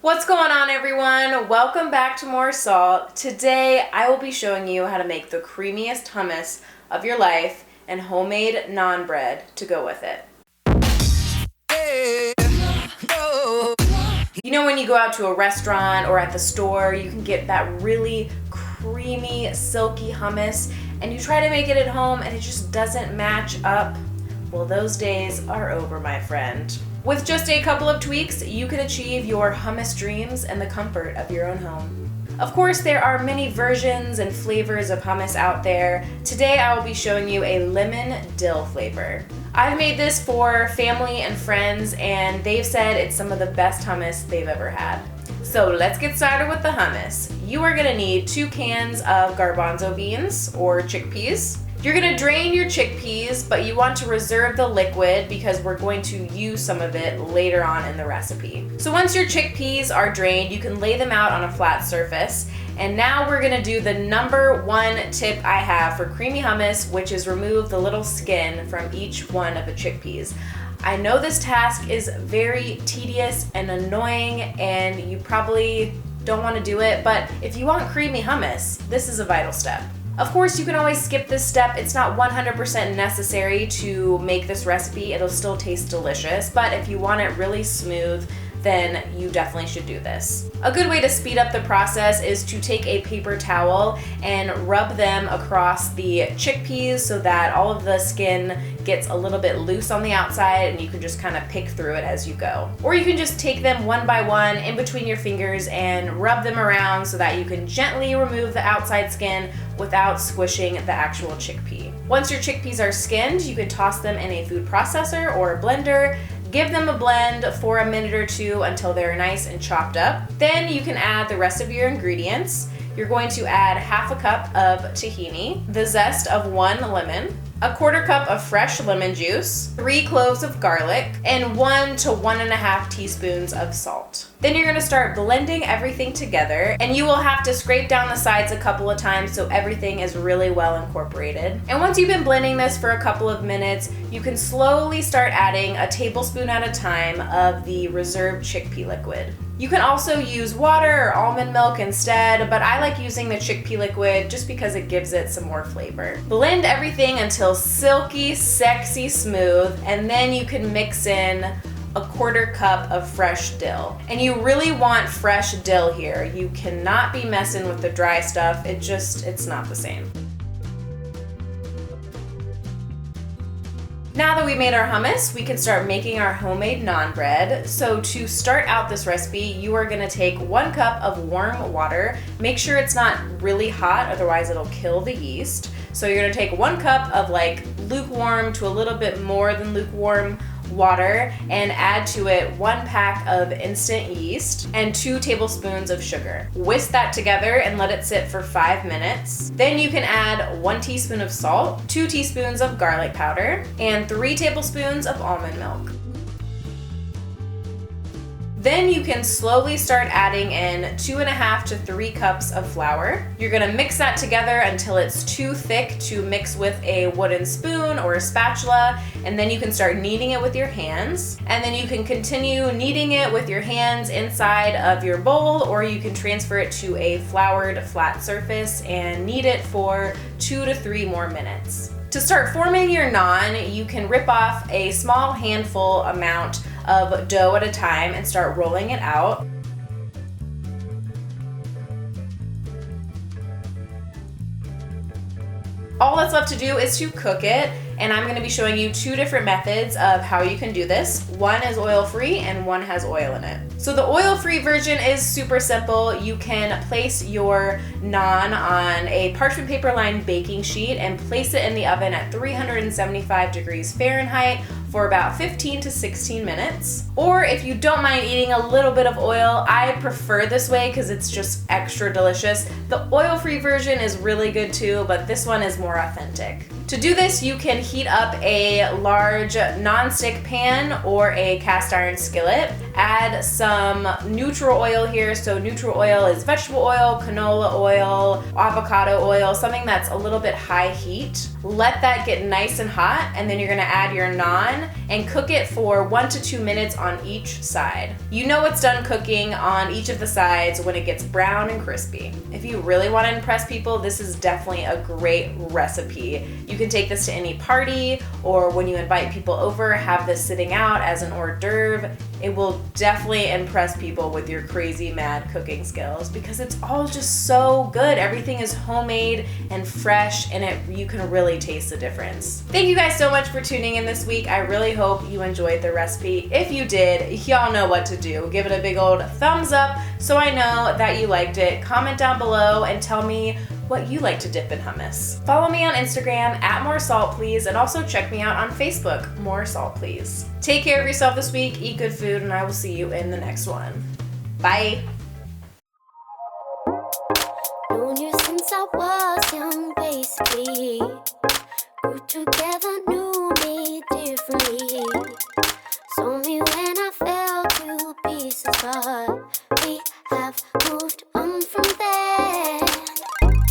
What's going on, everyone? Welcome back to More Salt. Today I will be showing you how to make the creamiest hummus of your life and homemade naan bread to go with it. You know, when you go out to a restaurant or at the store, you can get that really creamy, silky hummus, and you try to make it at home and it just doesn't match up. Well, those days are over, my friend. With just a couple of tweaks, you can achieve your hummus dreams in the comfort of your own home. Of course, there are many versions and flavors of hummus out there. Today, I will be showing you a lemon dill flavor. I've made this for family and friends, and they've said it's some of the best hummus they've ever had. So let's get started with the hummus. You are gonna need 2 cans of garbanzo beans or chickpeas. You're gonna drain your chickpeas, but you want to reserve the liquid because we're going to use some of it later on in the recipe. So once your chickpeas are drained, you can lay them out on a flat surface. And now we're gonna do the number 1 tip I have for creamy hummus, which is remove the little skin from each one of the chickpeas. I know this task is very tedious and annoying, and you probably don't wanna do it, but if you want creamy hummus, this is a vital step. Of course, you can always skip this step. It's not 100% necessary to make this recipe. It'll still taste delicious, but if you want it really smooth, then you definitely should do this. A good way to speed up the process is to take a paper towel and rub them across the chickpeas so that all of the skin gets a little bit loose on the outside and you can just kind of pick through it as you go. Or you can just take them one by one in between your fingers and rub them around so that you can gently remove the outside skin without squishing the actual chickpea. Once your chickpeas are skinned, you can toss them in a food processor or a blender. Give them a blend for a minute or 2 until they're nice and chopped up. Then you can add the rest of your ingredients. You're going to add half a cup of tahini, the zest of 1 lemon, a 1/4 cup of fresh lemon juice, 3 cloves of garlic, and 1 to 1.5 teaspoons of salt. Then you're gonna start blending everything together, and you will have to scrape down the sides a couple of times so everything is really well incorporated. And once you've been blending this for a couple of minutes, you can slowly start adding a tablespoon at a time of the reserved chickpea liquid. You can also use water or almond milk instead, but I like using the chickpea liquid just because it gives it some more flavor. Blend everything until silky, sexy smooth, and then you can mix in a 1/4 cup of fresh dill. And you really want fresh dill here. You cannot be messing with the dry stuff. It's not the same. Now that we made our hummus, we can start making our homemade naan bread. So to start out this recipe, you are gonna take 1 cup of warm water. Make sure it's not really hot, otherwise it'll kill the yeast. So you're gonna take 1 cup of like lukewarm to a little bit more than lukewarm water and add to it 1 pack of instant yeast and 2 tablespoons of sugar. Whisk that together and let it sit for 5 minutes. Then you can add 1 teaspoon of salt, 2 teaspoons of garlic powder, and 3 tablespoons of almond milk. Then you can slowly start adding in 2.5 to 3 cups of flour. You're gonna mix that together until it's too thick to mix with a wooden spoon or a spatula, and then you can start kneading it with your hands. And then you can continue kneading it with your hands inside of your bowl, or you can transfer it to a floured flat surface and knead it for 2 to 3 more minutes. To start forming your naan, you can rip off a small handful amount of dough at a time and start rolling it out. All that's left to do is to cook it, and I'm gonna be showing you 2 different methods of how you can do this. One is oil-free and one has oil in it. So the oil-free version is super simple. You can place your naan on a parchment paper lined baking sheet and place it in the oven at 375 degrees Fahrenheit for about 15 to 16 minutes. Or if you don't mind eating a little bit of oil, I prefer this way because it's just extra delicious. The oil-free version is really good too, but this one is more authentic. To do this, you can heat up a large non-stick pan or a cast iron skillet. Add some neutral oil here. So neutral oil is vegetable oil, canola oil, avocado oil, something that's a little bit high heat. Let that get nice and hot, and then you're gonna add your naan pan and cook it for 1 to 2 minutes on each side. You know it's done cooking on each of the sides when it gets brown and crispy. If you really want to impress people, this is definitely a great recipe. You can take this to any party, or when you invite people over, have this sitting out as an hors d'oeuvre. It will definitely impress people with your crazy mad cooking skills because it's all just so good. Everything is homemade and fresh, and you can really taste the difference. Thank you guys so much for tuning in this week. I really hope you enjoyed the recipe. If you did, y'all know what to do. Give it a big old thumbs up so I know that you liked it. Comment down below and tell me what you like to dip in hummus. Follow me on Instagram at More Salt Please, and also check me out on Facebook, More Salt Please. Take care of yourself this week, eat good food, and I will see you in the next one. Bye.